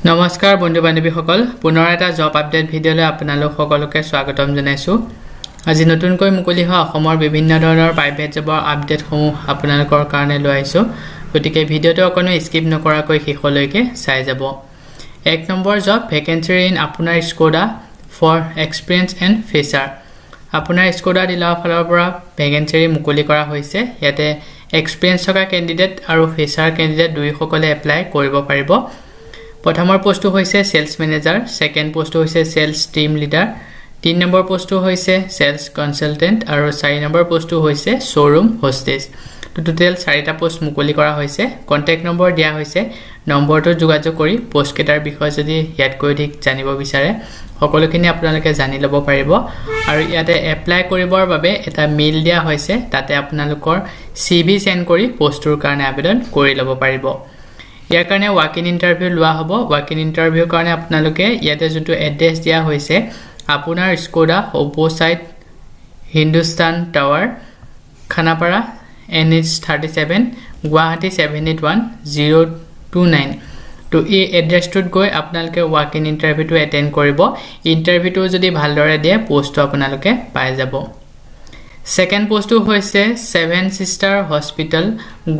নমস্কাৰ বন্ধু বান্ধৱীসকল পুনৰ এটা জব আপডেট ভিডিঅলৈ আপোনালোক সকলোকে স্বাগতম জনাইছো আজি নতুনকৈ মুকলি হোৱা অসমৰ বিভিন্ন ধৰণৰ প্ৰাইভেট জবৰ আপডেটসমূহ আপোনালোকৰ কাৰণে লৈ আহিছো গতিকে ভিডিঅটো অকনো স্কিপ নকৰাকৈ শেষলৈকে চাই যাব এক নম্বৰ জব ভেকেন্সি ইন আপোনাৰ Skoda ফৰ এক্সপেৰিয়েন্স এণ্ড ফেচাৰ আপোনাৰ Skoda ডিলাৰ ফালৰ পৰা ভেকেন্সি মুকলি কৰা হৈছে ইয়াতে এক্সপেৰিয়েন্স থকা ক্যান্ডিডেট আৰু ফেচাৰ ক্যান্ডিডেট দুইসকলে এপ্লাই কৰিব পাৰিব প্ৰথমৰ পোষ্টটো হৈছে সেলস ম্যানেজাৰ সেকেন্ড পোষ্টটো হৈছে সেলস টিম লিডাৰ 3 নম্বৰ পোষ্টটো হৈছে সেলস কনসালটেন্ট আৰু 4 নম্বৰ পোষ্টটো হৈছে শোৰুম হোস্টেস তো টোটাল 4টা পোষ্ট মুকলি কৰা হৈছে কন্টাক্ট নম্বৰ দিয়া হৈছে নম্বৰটো যোগাযোগ কৰি পোষ্ট কেটাৰ বিষয়ে যদি ইয়াতকৈ অধিক জানিব বিচাৰে সকলোখিনি আপোনালোকে জানি ল'ব পাৰিব আৰু ইয়াতে এপ্লাই কৰিবৰ বাবে এটা মেইল দিয়া হৈছে তাতে আপোনালোকৰ সিভি সেন্ড কৰি পোষ্টৰ কাৰণে আবেদন কৰি ল'ব পাৰিব ইয়াৰ কাৰণে ওয়াক ইন ইন্টাৰভিউ লোৱা হ'ব ওয়াক ইন ইন্টাৰভিউ কাৰণে আপোনালোকে ইয়াতে যোনটো এড্ৰেছ দিয়া হৈছে আপোনাৰ Skoda opposite Hindustan tower Khanapara NH37 Guwahati 781029 তো এই এড্ৰেছটোত গৈ আপোনালোকে ওয়াক ইন ইন্টাৰভিউটো এটেন্ড কৰিব ইন্টাৰভিউটো যদি ভালদৰে দিয়ে পোষ্টটো আপোনালোকে পাই যাব Second post হৈছে 7 Sister Hospital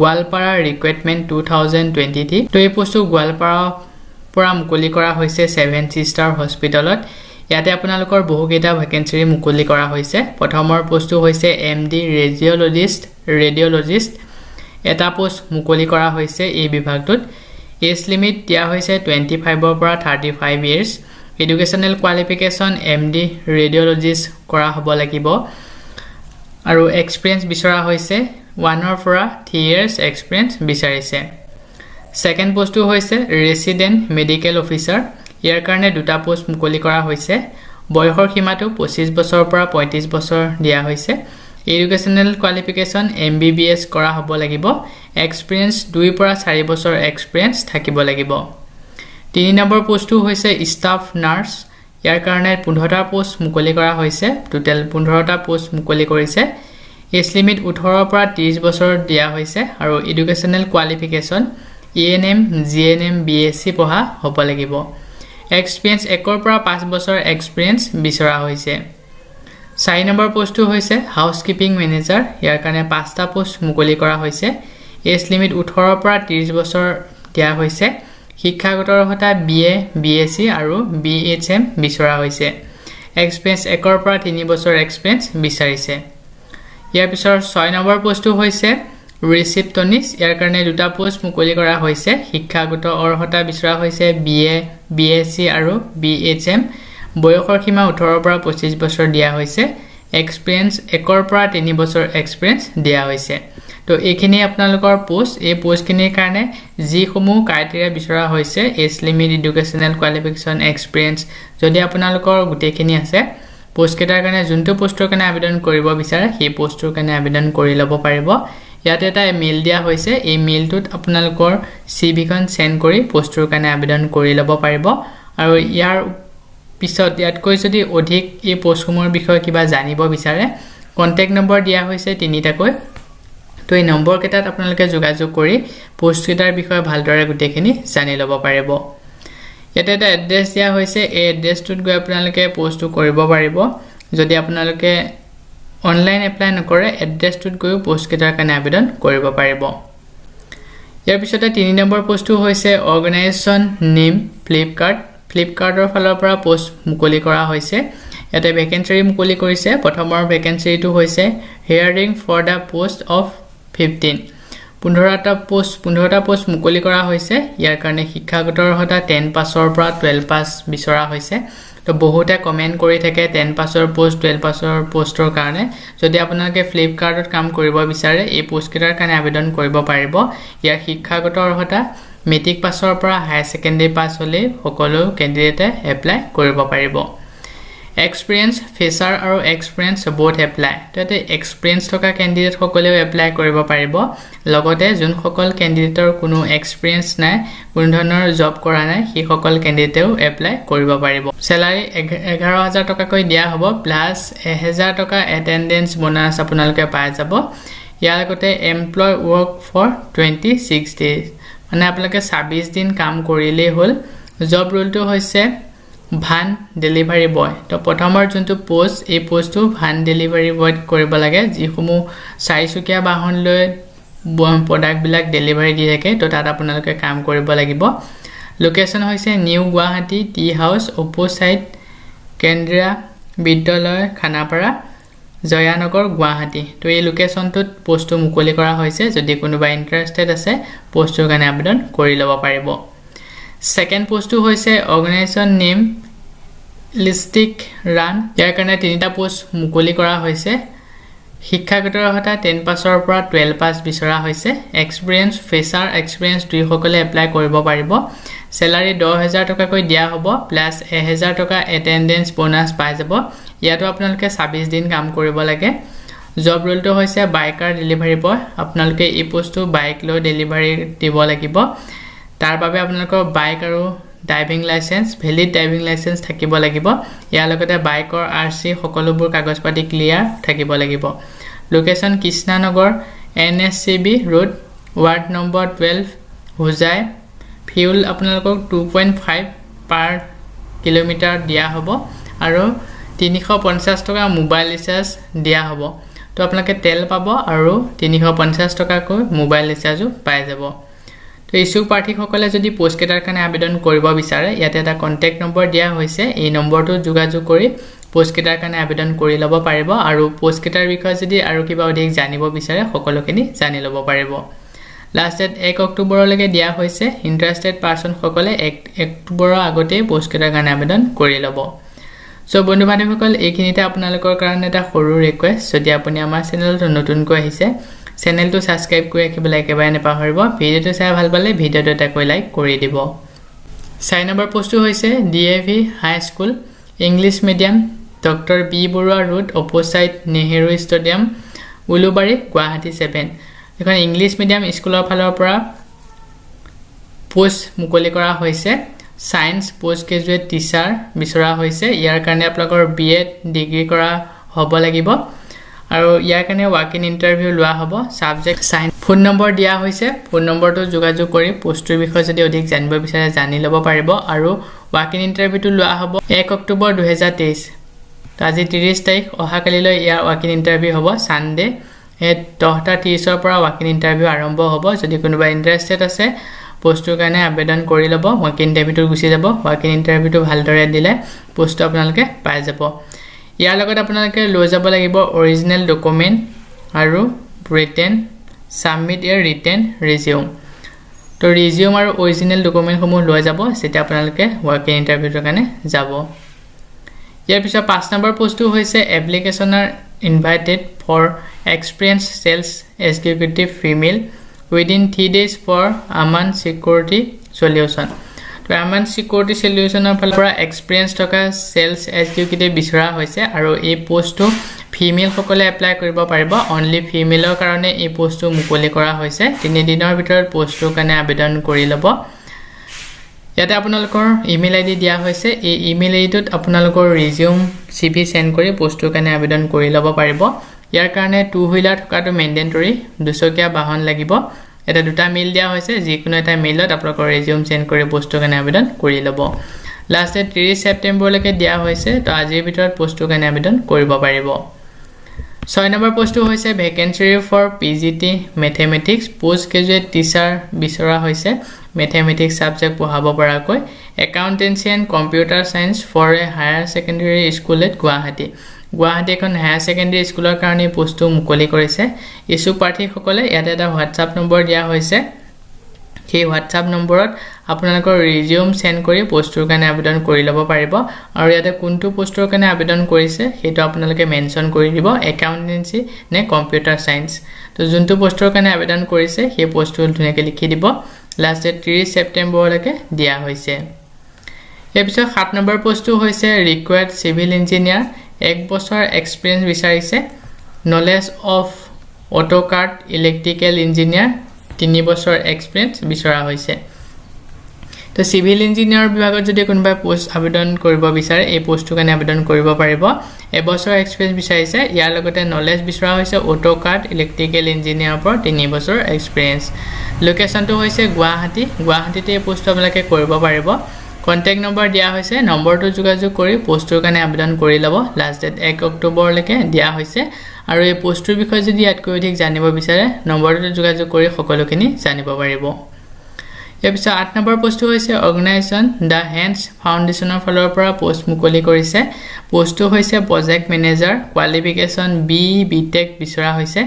গোৱালপাৰা ৰিক্ৰুটমেন্ট 2023 তো এই পোষ্টটো গোৱালপাৰা পৰা মুকলি কৰা হৈছে 7 Sister Hospitalত ইয়াতে আপোনালোকৰ বহুকেইটা ভেকেন্সি মুকলি কৰা হৈছে প্ৰথমৰ পোষ্টটো হৈছে MD ৰেডিঅলজিষ্ট এটা পোষ্ট মুকলি কৰা হৈছে এই বিভাগটোত এজ লিমিট দিয়া হৈছে 25 ৰ পৰা 35 ইয়াৰ্স এডুকেশনাল কোৱালিফিকেশন MD ৰেডিঅলজিষ্ট কৰা হ'ব লাগিব আৰু এক্সপেৰিয়েন্স বিচৰা হৈছে 1 ৰ পৰা 3 ইয়াৰ্স এক্সপেৰিয়েন্স বিচাৰিছে সেকেন্ড পোষ্টটো হৈছে ৰেসিডেন্ট মেডিকেল অফিচাৰ ইয়াৰ কাৰণে দুটা পোষ্ট মুকলি কৰা হৈছে বয়সৰ সীমাটো 25 বছৰৰ পৰা 35 বছৰ দিয়া হৈছে এডুকেশনাল কোৱালিফিকেশন MBBS কৰা হ'ব লাগিব এক্সপেৰিয়েন্স 2 পৰা 4 বছৰ এক্সপেৰিয়েন্স থাকিব লাগিব 3 নম্বৰ পোষ্টটো হৈছে ষ্টাফ নাৰ্স ইয়াৰ কাৰণে 15টা পোষ্ট মুকলি কৰা হৈছে টোটাল 15টা পোষ্ট মুকলি কৰিছে এজ লিমিট 18 ৰ পৰা 30 বছৰ দিয়া হৈছে আৰু educational qualification ENM GNM BSc পঢ়া হ'ব লাগিব এক্সপেৰিয়েন্স 1 ৰ পৰা 5 বছৰ এক্সপেৰিয়েন্স বিচৰা হৈছে 4 নম্বৰ পোষ্টটো হৈছে হাউসকিপিং মেনেজাৰ ইয়াৰ কাৰণে 5টা পোষ্ট মুকলি কৰা হৈছে এজ লিমিট 18 ৰ পৰা 30 বছৰ দিয়া হৈছে শিক্ষাগত অৰ্হতা BA BSc আৰু BHM বিচৰা হৈছে এক্সপেৰিয়েন্স 1 ৰ পৰা 3 বছৰ এক্সপেৰিয়েন্স বিচাৰিছে ইয়াৰ পিছৰ 6 নম্বৰ পোষ্টটো হৈছে ৰিসেপটনিষ্ট ইয়াৰ কাৰণে দুটা পোষ্ট মুকলি কৰা হৈছে শিক্ষাগত অৰ্হতা বিচৰা হৈছে BA BSc আৰু BHM বয়সৰ সীমা 18 ৰ পৰা 25 বছৰ দিয়া হৈছে এক্সপেৰিয়েন্স 1 ৰ পৰা 3 বছৰ এক্সপেৰিয়েন্স দিয়া হৈছে তো এইখিনি আপোনালোকৰ পোষ্ট এই পোষ্টখিনিৰ কাৰণে যিসমূহ ক্ৰাইটেৰিয়া বিচৰা হৈছে age limit educational qualification experience যদি আপোনালোকৰ গুটেখিনি আছে পোষ্ট কেটাৰ কাৰণে যোনটো পোষ্টৰ কাৰণে আবেদন কৰিব বিচাৰে সেই পোষ্টৰ কাৰণে আবেদন কৰি ল'ব পাৰিব ইয়াতে এটা মেইল দিয়া হৈছে এই মেইলটোত আপোনালোকৰ সিভিখন সেন্ড কৰি পোষ্টৰ কাৰণে আবেদন কৰি ল'ব পাৰিব আৰু ইয়াৰ পিছত ইয়াতকৈ যদি অধিক এই পোষ্টসমূহৰ বিষয়ে কিবা জানিব বিচাৰে কন্টাক্ট নম্বৰ দিয়া হৈছে তিনিটাকৈ তো এই নম্বৰ কেটাত আপোনালোকে যোগাযোগ কৰি পোষ্ট কেটাৰ বিষয়ে ভালদৰে গুটেখিনি জানি ল'ব পাৰিব ইয়াতে এটা এড্ৰেছ দিয়া হৈছে এই এড্ৰেছটোত গৈ আপোনালোকে পোষ্টটো কৰিব পাৰিব যদি আপোনালোকে অনলাইন এপ্লাই নকৰে এড্ৰেছটোত গৈ পোষ্ট কেটাৰ কাৰণে আবেদন কৰিব পাৰিব ইয়াৰ পিছতে 3 নম্বৰ পোষ্টটো হৈছে অৰ্গানাইজেশ্যন নেম ফ্লিপকাৰ্টৰ ফালৰ পৰা পোষ্ট মুকলি কৰা হৈছে ইয়াতে ভেকেন্সি মুকলি কৰিছে প্ৰথমৰ ভেকেন্সিটো হৈছে hearing for the post of 15টা পোষ্ট মুকলি কৰা হৈছে ইয়াৰ কাৰণে শিক্ষাগত অৰ্হতা 10 পাছৰ পৰা 12 পাছ বিচৰা হৈছে তো বহুতে কমেন্ট কৰি থাকে 10 পাছৰ পোষ্ট 12 পাছৰ পোষ্টৰ কাৰণে যদি আপোনালোকে ফ্লিপকাৰ্টত কাম কৰিব বিচাৰে এই পোষ্ট কেটাৰ কাৰণে আবেদন কৰিব পাৰিব ইয়াৰ শিক্ষাগত অৰ্হতা মেট্ৰিক পাছৰ পৰা হাই সেকেন্ডাৰী পাছ হ'লে সকলো ক্যান্ডিডেটে এপ্লাই কৰিব পাৰিব এক্সপেৰিয়েন্স ফেচাৰ আৰু এক্সপেৰিয়েন্স বোথ এপ্লাই তাতে এক্সপেৰিয়েন্স থকা ক্যান্ডিডেট সকলেও এপ্লাই কৰিব পাৰিব লগতে যোন সকল ক্যান্ডিডেটৰ কোনো এক্সপেৰিয়েন্স নাই কোনো ধৰণৰ জব কৰা নাই সেই সকল ক্যান্ডিডেটেও এপ্লাই কৰিব পাৰিব স্যালাৰি 11000 টকাকৈ দিয়া হ'ব প্লাস 1000 টকা এটেন্ডেন্স বোনাস আপোনালোকে পাই যাব ইয়াৰ লগতে এমপ্লয় ৱৰ্ক ফৰ 26 ডেজ মানে আপোনালোকে 26 দিন কাম কৰিলে হ'ল জব ৰোলটো হৈছে ভান ডেলিভাৰী বয় তো প্ৰথমৰ যোনটো পোষ্ট এই পোষ্টটো ভান ডেলিভাৰী বয় কৰিব লাগে যিসমূহ চাৰিচকীয়া বাহন লৈ প্ৰডাক্ট বিলাক ডেলিভাৰী দি থাকে তো তাত আপোনালোকে কাম কৰিব লাগিব লোকেশন হৈছে new Guwahati tea house opposite কেন্দ্ৰীয় বিদ্যালয় খানাপাৰা জয়ানগৰ গুৱাহাটী তো এই লোকেশনটোত পোষ্টটো মুকলি কৰা হৈছে যদি কোনোবা ইন্টাৰেষ্টেড আছে পোষ্টৰ কাৰণে আবেদন কৰি ল'ব পাৰিব সেকেন্ড পোষ্টটো হৈছে অৰ্গানাইজেশ্যন নেম লিস্টিক ৰান ইয়াৰ কাৰণে তিনিটা পোষ্ট মুকলি কৰা হৈছে শিক্ষাগত অৰ্হতা 10 পাছৰ পৰা 12 পাছ বিচৰা হৈছে এক্সপেৰিয়েন্স ফ্ৰেছাৰ এক্সপেৰিয়েন্স দুই সকলে এপ্লাই কৰিব পাৰিব স্যালাৰি 10000 টকাকৈ দিয়া হ'ব প্লাস 1000 টকা এটেন্ডেন্স বোনাস পাই যাব ইয়াতো আপোনালোকে 26 দিন কাম কৰিব লাগে জব ৰোলটো হৈছে বাইকাৰ ডেলিভাৰী বয় আপোনালোকে এই পোষ্টটো বাইক লৈ ডেলিভাৰী দিব লাগিব তাৰ বাবে আপোনালোকৰ বাইক আৰু driving licence valid driving licence থাকিব লাগিব ইয়াৰ লগতে বাইকৰ আৰসি সকলোবোৰ কাগজপাতি ক্লিয়াৰ থাকিব লাগিব location Krishnanagar NSCB road ward number 12 Hojai fuel আপোনালোকক 2.5 পাৰ কিলোমিটাৰ দিয়া হ'ব আৰু 350 টকা মোবাইল ৰিচাৰ্জ দিয়া হ'ব তো আপোনালোকে তেল পাব আৰু 350 টকাকৈ মোবাইল ৰিচাৰ্জও পাই যাব তো ইছুক প্ৰাৰ্থীসকলে যদি পোষ্ট কেটাৰ কাৰণে আবেদন কৰিব বিচাৰে ইয়াতে এটা কন্টাক্ট নম্বৰ দিয়া হৈছে এই নম্বৰটো যোগাযোগ কৰি পোষ্ট কেটাৰ কাৰণে আবেদন কৰি ল'ব পাৰিব আৰু পোষ্ট কেটাৰ বিষয়ে যদি আৰু কিবা অধিক জানিব বিচাৰে সকলোখিনি জানি ল'ব পাৰিব লাষ্ট ডেট 1 অক্টোবৰলৈকে দিয়া হৈছে ইন্টাৰেষ্টেড পাৰসন সকলে 1 অক্টোবৰৰ আগতে পোষ্ট কেটাৰ কাৰণে আবেদন কৰি ল'ব সো বন্ধু বান্ধৱীসকল এইখিনিতে আপোনালোকৰ কাৰণে এটা সৰু ৰিকুৱেষ্ট যদি আপুনি আমাৰ চেনেলটো নতুনকৈ আহিছে চেনেলটো সাবস্ক্ৰাইব কৰি ৰাখিবলৈ একেবাৰে নাপাহৰিব ভিডিওটো চাই ভাল পালে ভিডিওটো এটা লাইক কৰি দিব 6 নম্বৰ পোষ্টটো হৈছে DAV high school English medium doctor B Barua road opposite Nehru stadium Ulubari Guwahati 7 এখন ইংলিছ মিডিয়াম স্কুলৰ ফালৰ পৰা পোষ্ট মুকলি কৰা হৈছে সায়েন্স পোষ্ট গ্ৰেজুৱেট টিচাৰ বিচৰা হৈছে ইয়াৰ কাৰণে আপোনালোকৰ বিএড ডিগ্ৰী কৰা হ'ব লাগিব আৰু ইয়াৰ কাৰণে ৱাক ইন ইন্টাৰভিউ লোৱা হ'ব সাবজেক্ট সায়েন্স ফোন নম্বৰ দিয়া হৈছে ফোন নম্বৰটো যোগাযোগ কৰি পোষ্টৰ বিষয়ে যদি অধিক জানিব বিচাৰে জানি ল'ব পাৰিব আৰু ৱাক ইন ইন্টাৰভিউটো লোৱা হ'ব 1 অক্টোবৰ 2023 তো আজি 30 তাৰিখ অহাকালিলৈ ইয়াৰ ৱাক ইন ইন্টাৰভিউ হ'ব সানডে 10:30 ৰ পৰা ৱাক ইন ইন্টাৰভিউ আৰম্ভ হ'ব যদি কোনোবা ইন্টাৰেষ্টেড আছে পোষ্টৰ কাৰণে আবেদন কৰি ল'ব ৱাক ইন ইন্টাৰভিউটো গুছি যাব ৱাক ইন ইন্টাৰভিউটো ভালদৰে দিলে পোষ্টটো আপোনালোকে পাই যাব ইয়াৰ লগত আপোনালোকে লৈ যাব লাগিব অৰিজিনাল ডকুমেন্ট আৰু ৰিটেন সাবমিট ইয়াৰ ৰিটেন ৰিজিউম তো ৰিজিউম আৰু অৰিজিনাল ডকুমেন্টসমূহ লৈ যাব যেতিয়া আপোনালোকে ৱাক ইন ইন্টাৰভিউৰ কাৰণে যাব ইয়াৰ পিছত 5 নম্বৰ পোষ্টটো হৈছে এপ্লিকেশনৰ invited for experience sales executive female within 3 days for Aman Security Solution তো Aman Security Solutionৰ ফালৰ পৰা এক্সপেৰিয়েন্স থকা সেলস এক্সিকিউটিভ বিচৰা হৈছে আৰু এই পোষ্টটো ফিমেল সকলে এপ্লাই কৰিব পাৰিব অনলি ফিমেলৰ কাৰণে এই পোষ্টটো মুকলি কৰা হৈছে 3 দিনৰ ভিতৰত পোষ্টৰ কাৰণে আবেদন কৰি ল'ব ইয়াতে আপোনালোকৰ ইমেইল আইডি দিয়া হৈছে এই ইমেইল আইডিটোত আপোনালোকৰ ৰিজিউম সিভি সেন্ড কৰি পোষ্টৰ কাৰণে আবেদন কৰি ল'ব পাৰিব ইয়াৰ কাৰণে 2 হুইলাৰ থকাটো মেন্ডেটৰি দুচকীয়া বাহন লাগিব এটা দুটা মেইল দিয়া হৈছে যিকোনো এটা মেইলত আপোনালোকৰ ৰিজিউম সেন্ড কৰি পোষ্টৰ কাৰণে আবেদন কৰি ল'ব লাষ্ট ডেট 30 ছেপ্টেম্বৰলৈকে দিয়া হৈছে তো আজিৰ ভিতৰত পোষ্টৰ কাৰণে আবেদন কৰিব পাৰিব 6 নম্বৰ পোষ্টটো হৈছে vacancy for PGT mathematics post graduate teacher বিচৰা হৈছে মেথমেটিক্স সাবজেক্ট পঢ়াব পৰাকৈ accountancy and computer science for a higher secondary school at Guwahati Guwahati এখন হায়াৰ সেকেন্ডাৰী স্কুলৰ কাৰণে পোষ্টটো মুকলি কৰিছে ইছুক প্ৰাৰ্থীসকলে ইয়াতে এটা হোৱাটছআপ নম্বৰ দিয়া হৈছে সেই হোৱাটছআপ নম্বৰত আপোনালোকৰ ৰিজিউম সেন্ড কৰি পোষ্টৰ কাৰণে আবেদন কৰি ল'ব পাৰিব আৰু ইয়াতে কোনটো পোষ্টৰ কাৰণে আবেদন কৰিছে সেইটো আপোনালোকে মেনশন কৰি দিব একাউন্টেন্সি নে কম্পিউটাৰ সায়েন্স তো যোনটো পোষ্টৰ কাৰণে আবেদন কৰিছে সেই পোষ্টটো ধুনীয়াকৈ লিখি দিব লাষ্ট ডেট 30 ছেপ্টেম্বৰলৈকে দিয়া হৈছে ইয়াৰ পিছত 7 নম্বৰ পোষ্টটো হৈছে ৰিকোয়াৰ্ড সিভিল ইঞ্জিনিয়াৰ 1 বছৰ এক্সপেৰিয়েন্স বিচাৰিছে নলেজ অফ অটোকাৰ্ড ইলেক্ট্ৰিকেল ইঞ্জিনিয়াৰ 3 বছৰ এক্সপেৰিয়েন্স বিচৰা হৈছে তো সিভিল ইঞ্জিনিয়াৰ বিভাগত যদি কোনোবা পোষ্ট আবেদন কৰিব বিচাৰে এই পোষ্টৰ কাৰণে আবেদন কৰিব পাৰিব 1 বছৰ এক্সপেৰিয়েন্স বিচাৰিছে ইয়াৰ লগতে নলেজ বিচৰা হৈছে অটোকাৰ্ড ইলেক্ট্ৰিকেল ইঞ্জিনিয়াৰৰ পৰা 3 বছৰ এক্সপেৰিয়েন্স লোকেশনটো হৈছে গুৱাহাটীতে এই পোষ্ট আপোনালোকে কৰিব পাৰিব কন্টেক্ট নম্বৰ দিয়া হৈছে নম্বৰটো যোগাযোগ কৰি পোষ্টৰ কাৰণে আবেদন কৰি ল'ব লাষ্ট ডেট 1 অক্টোবৰলৈকে দিয়া হৈছে আৰু এই পোষ্টৰ বিষয়ে যদি ইয়াতকৈ অধিক জানিব বিচাৰে নম্বৰটো যোগাযোগ কৰি সকলোখিনি জানিব পাৰিব ইয়াৰ পিছত 8 নম্বৰ পোষ্টটো হৈছে অৰ্গেনাইজেশ্যন দা হেণ্ডছ ফাউণ্ডেশ্যনৰ ফালৰ পৰা পোষ্ট মুকলি কৰিছে পোষ্টটো হৈছে প্ৰজেক্ট মেনেজাৰ কোৱালিফিকেশ্যন বিটেক বিচৰা হৈছে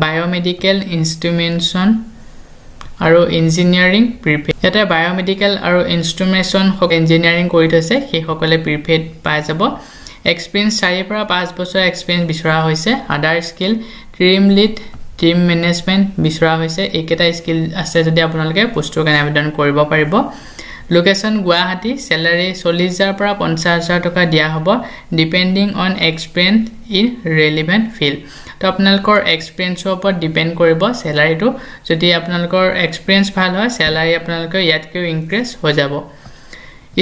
বায়োমেডিকেল ইনষ্ট্ৰুমেন্টেশ্যন আৰু ইঞ্জিনিয়াৰিং প্ৰিপেড এটা বায়োমেডিকেল আৰু ইনষ্ট্ৰুমেন্টেশ্যন ইঞ্জিনিয়াৰিং কৰি থৈছে সেই সকলে প্ৰিপেড পাই যাব এক্সপেৰিয়েন্স 4 পৰা 5 বছৰ এক্সপেৰিয়েন্স বিচৰা হৈছে আদাৰ skill team lead team management বিচৰা হৈছে এইকেইটা স্কিল আছে যদি আপোনালোকে পোষ্টৰ কাৰণে আবেদন কৰিব পাৰিব লোকেশ্যন গুৱাহাটী স্যালাৰি 40000 পৰা 50000 টকা দিয়া হ'ব depending on experience in relevant field তো আপোনালোকৰ এক্সপেৰিয়েন্সৰ ওপৰত ডিপেন্ড কৰিব স্যালাৰিটো যদি আপোনালোকৰ এক্সপেৰিয়েন্স ভাল হয় স্যালাৰি আপোনালোকৰ ইয়াতকৈ ইনক্ৰিজ হৈ যাব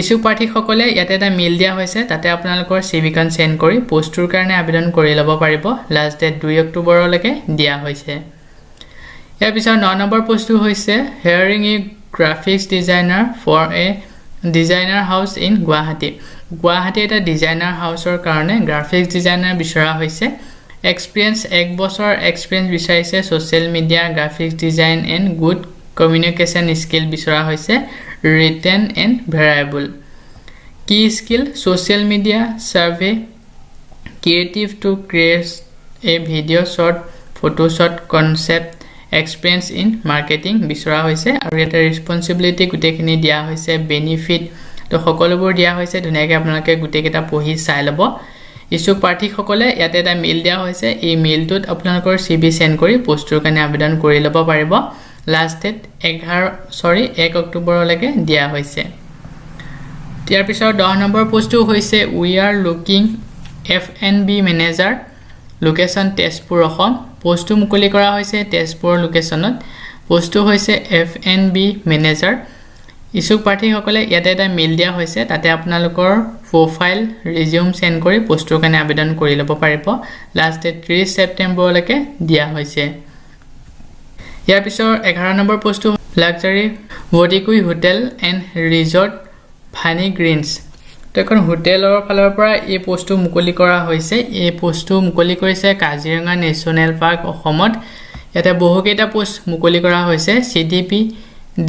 ইছ্যু প্ৰাৰ্থীসকলে ইয়াতে এটা মেইল দিয়া হৈছে তাতে আপোনালোকৰ সিভিখন সেন্ড কৰি পোষ্টৰ কাৰণে আবেদন কৰি ল'ব পাৰিব লাষ্ট ডেট 2 অক্টোবৰলৈকে দিয়া হৈছে ইয়াৰ পিছত 9 নম্বৰ পোষ্টটো হৈছে hiring a graphics designer for a designer house in Guwahati এটা ডিজাইনাৰ হাউচৰ কাৰণে গ্ৰাফিক্স ডিজাইনাৰ বিচৰা হৈছে এক্সপেৰিয়েন্স 1 বছৰ এক্সপেৰিয়েন্স বিচাৰিছে social media graphics design and good communication skill বিচৰা হৈছে written and variable key skill social media survey creative to create a video short photo short concept experience in marketing বিচৰা হৈছে আৰু এটা ৰেসপন্সিবিলিটি গুটেখিনি দিয়া হৈছে বেনিফিট তো সকলোবোৰ দিয়া হৈছে ধুনীয়াকৈ আপোনালোকে গুটেকেটা পঢ়ি চাই ল'ব ইছ্যু প্ৰাৰ্থীসকলে ইয়াতে এটা মেইল দিয়া হৈছে এই মেইলটোত আপোনালোকৰ সিভি সেন্ড কৰি পোষ্টৰ কাৰণে আবেদন কৰি ল'ব পাৰিব লাষ্ট ডেট 1 অক্টোবৰলৈকে দিয়া হৈছে ইয়াৰ পিছত 10 নম্বৰ পোষ্টটো হৈছে we are looking FNB manager location Tezpur Assam পোষ্টটো মুকলি কৰা হৈছে তেজপুৰ লোকেশ্যনত পোষ্টটো হৈছে এফএনবি মেনেজাৰ ইছ্যু প্ৰাৰ্থীসকলে ইয়াতে এটা মেইল দিয়া হৈছে তাতে আপোনালোকৰ প্ৰফাইল ৰিজিউম সেন্ড কৰি পোষ্টৰ কাৰণে আবেদন কৰি ল'ব পাৰিব লাষ্ট ডেট 30 ছেপ্টেম্বৰলৈকে দিয়া হৈছে ইয়াৰ পিছত 11 নম্বৰ পোষ্টটো লাক্সাৰি বডিকুই hotel and resort Funny Greens তো এখন হোটেলৰ ফালৰ পৰা এই পোষ্টটো মুকলি কৰা হৈছে এই পোষ্টটো মুকলি কৰিছে কাজিৰঙা নেশ্যনেল পাৰ্ক অসমত ইয়াতে বহুকেইটা পোষ্ট মুকলি কৰা হৈছে CDP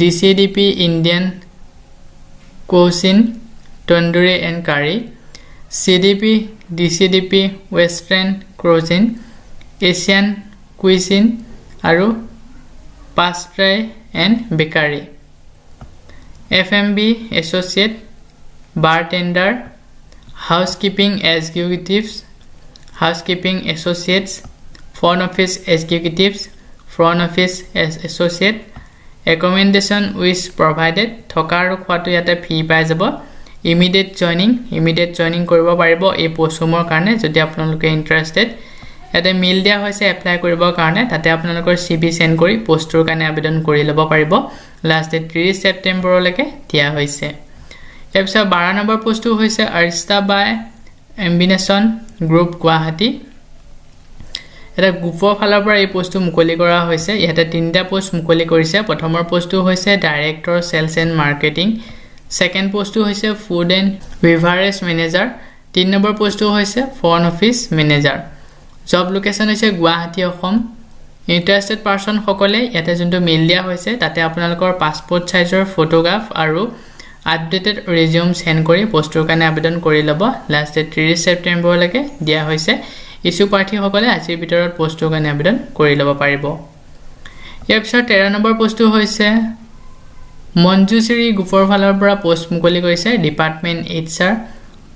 DCDP Indian cuisine tandoori and curry CDP DCDP western cuisine Asian cuisine আৰু pastry and bakery FMB associate bartender housekeeping executives housekeeping associates front office executives front office associate accommodation is provided থকা আৰু খোৱাটো ইয়াতে ফি পাই যাব immediate joining কৰিব পাৰিব এই পোষ্টসমূহৰ কাৰণে যদি আপোনালোকে ইন্টাৰেষ্টেড এটা মেইল দিয়া হৈছে এপ্লাই কৰিবৰ কাৰণে তাতে আপোনালোকৰ সিভি সেন্ড কৰি পোষ্টৰ কাৰণে আবেদন কৰি ল'ব পাৰিব লাষ্ট ডেট 30 ছেপ্টেম্বৰলৈকে দিয়া হৈছে ইয়াৰ পিছত 12 নম্বৰ পোষ্টটো হৈছে আৰিষ্টা বাই এম্বিনেশ্যন গ্ৰুপ গুৱাহাটী এটা গ্ৰুপৰ ফালৰ পৰা এই পোষ্টটো মুকলি কৰা হৈছে ইয়াতে তিনিটা পোষ্ট মুকলি কৰিছে প্ৰথমৰ পোষ্টটো হৈছে director cells and marketing second পোষ্টটো হৈছে food and beverage manager 3 number পোষ্টটো হৈছে front office manager job location হৈছে গুৱাহাটী অসম ইন্টাৰেষ্টেড পাৰসন সকলে ইয়াতে যোনটো মেইল দিয়া হৈছে তাতে আপোনালোকৰ পাসপোৰ্ট সাইজৰ ফটোগ্ৰাফ আৰু আপডেটেড ৰিজিউম সেন্ড কৰি পোষ্টৰ কাৰণে আবেদন কৰি ল'ব লাষ্ট ডেট 30 ছেপ্টেম্বৰলৈকে দিয়া হৈছে ইছ্যু প্ৰাৰ্থী সকলে আজিৰ ভিতৰত পোষ্টৰ কাৰণে আবেদন কৰি ল'ব পাৰিব ইয়াৰ পিছত 13 নম্বৰ পোষ্টটো হৈছে মঞ্জুশ্ৰী গ্ৰুপৰ ফালৰ পৰা পোষ্ট মুকলি কৰিছে ডিপাৰ্টমেন্ট এইচআৰ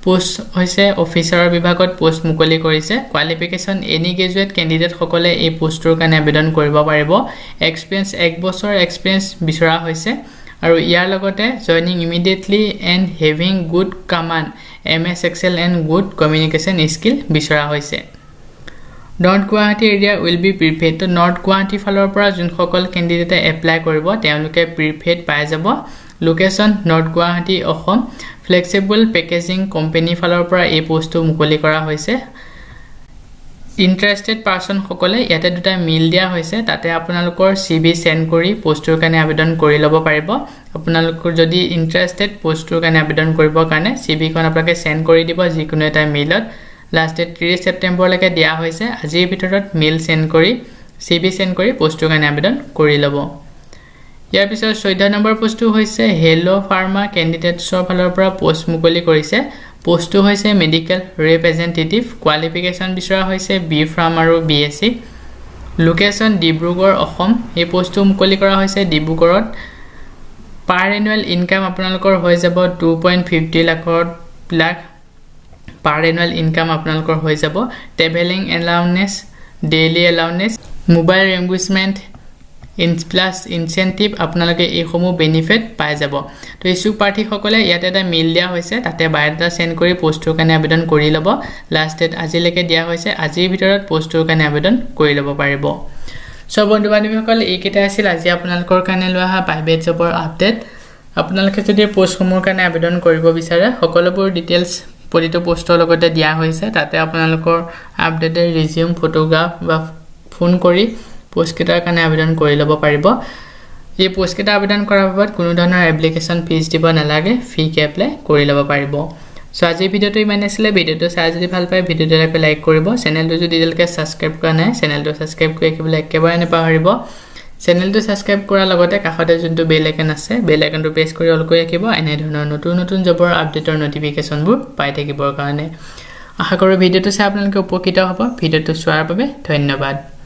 পোষ্ট হৈছে অফিচাৰৰ বিভাগত পোষ্ট মুকলি কৰিছে কোৱালিফিকেশ্যন এনি গ্ৰেজুৱেট কেণ্ডিডেট সকলে এই পোষ্টৰ কাৰণে আবেদন কৰিব পাৰিব এক্সপেৰিয়েন্স 1 বছৰ এক্সপেৰিয়েন্স বিচৰা হৈছে আৰু ইয়াৰ লগতে joining immediately and having good command MS Excel and good communication skill বিচৰা হৈছে north Guwahati area will be preferred তো নৰ্থ গুৱাহাটী ফালৰ পৰা যোন সকল কেণ্ডিডেটে এপ্লাই কৰিব তেওঁলোকে প্ৰিফেড পাই যাব location north Guwahati Assam flexible packaging company ফালৰ পৰা এই পোষ্টটো মুকলি কৰা হৈছে ইন্টাৰেষ্টেড পাৰসন সকলে ইয়াতে দুটা মেইল দিয়া হৈছে তাতে আপোনালোকৰ সিভি সেন্ড কৰি পোষ্টৰ কাৰণে আবেদন কৰি ল'ব পাৰিব আপোনালোকৰ যদি ইন্টাৰেস্টেড পোষ্টৰ কাৰণে আবেদন কৰিবৰ কাৰণে CV খন আপোনালোকে সেন্ড কৰি দিব যিকোনো এটা মেইলত লাষ্ট ডেট 30 সেপ্টেম্বৰ লৈকে দিয়া হৈছে আজিৰ ভিতৰত মেইল সেন্ড কৰি CV সেন্ড কৰি পোষ্টৰ কাৰণে আবেদন কৰি ল'ব ইয়াৰ পিছত 14 নম্বৰ পোষ্টটো হৈছে হেলো ফাৰ্মা ক্যান্ডিডেটছৰ ফালৰ পৰা পোষ্ট মুকলি কৰিছে পোষ্টটো হৈছে মেডিকেল ৰিপ্ৰেজেন্টেটিভ কোৱালিফিকেশন বিচৰা হৈছে বি ফাৰ্ম আৰু BSc লোকেশন ডিব্ৰুগড় অসম এই পোষ্টটো মুকলি কৰা হৈছে ডিব্ৰুগড়ত পাৰ এনুৱেল ইনকাম আপোনালোকৰ হৈ যাব 2.50 লাখ পাৰ এনুৱেল ইনকাম আপোনালোকৰ হৈ যাব travelling allowance daily allowance mobile reimbursement plus incentive আপোনালোকে এই সমূহ বেনিফিট পাই যাব তো ইছু পাৰ্টি সকলে ইয়াত এটা মেইল দিয়া হৈছে তাতে বায়োডাটা সেন্ড কৰি পোষ্টৰ কাৰণে আবেদন কৰি ল'ব লাষ্ট ডেট আজিলৈকে দিয়া হৈছে আজিৰ ভিতৰত পোষ্টৰ কাৰণে আবেদন কৰি ল'ব পাৰিব সব বন্ধু বান্ধৱীসকল এইকেইটা আছিল আজি আপোনালোকৰ কাৰণে লোৱা প্ৰাইভেট জবৰ আপডেট আপোনালোকে যদি পোষ্টসমূহৰ কাৰণে আবেদন কৰিব বিচাৰে সকলোবোৰ ডিটেইলছ প্ৰতিটো পোষ্টৰ লগতে দিয়া হৈছে তাতে আপোনালোকৰ আপডেটেড ৰিজিউম ফটোগ্ৰাফ বা ফোন কৰি পোষ্ট কেটাৰ কাৰণে আবেদন কৰি ল'ব পাৰিব এই পোষ্ট কেটা আবেদন কৰাৰ বাবদ কোনো ধৰণৰ এপ্লিকেশন ফিজ দিব নালাগে ফ্ৰী কে এপ্লাই কৰি ল'ব পাৰিব সো আজি ভিডিওটো ইমান আছিলে ভিডিওটো চাই যদি ভাল পায় ভিডিওটো লাইক কৰিব চেনেলটো যদি দিলকে সাবস্ক্ৰাইব কৰা নাই চেনেলটো সাবস্ক্ৰাইব কৰি ৰাখিবলৈ একেবাৰে নাপাহৰিব চেনেলটো সাবস্ক্ৰাইব কৰাৰ লগতে কাষতে যোনটো বেল আইকন আছে বেল আইকনটো প্ৰেছ কৰি অল কৰি ৰাখিব এনে ধৰণৰ নতুন জবৰ আপডেটৰ নটিফিকেশনবোৰ পাই থাকিবৰ কাৰণে আশা কৰোঁ ভিডিওটো চাই আপোনালোকে উপকৃত হ'ব ভিডিওটো চোৱাৰ বাবে ধন্যবাদ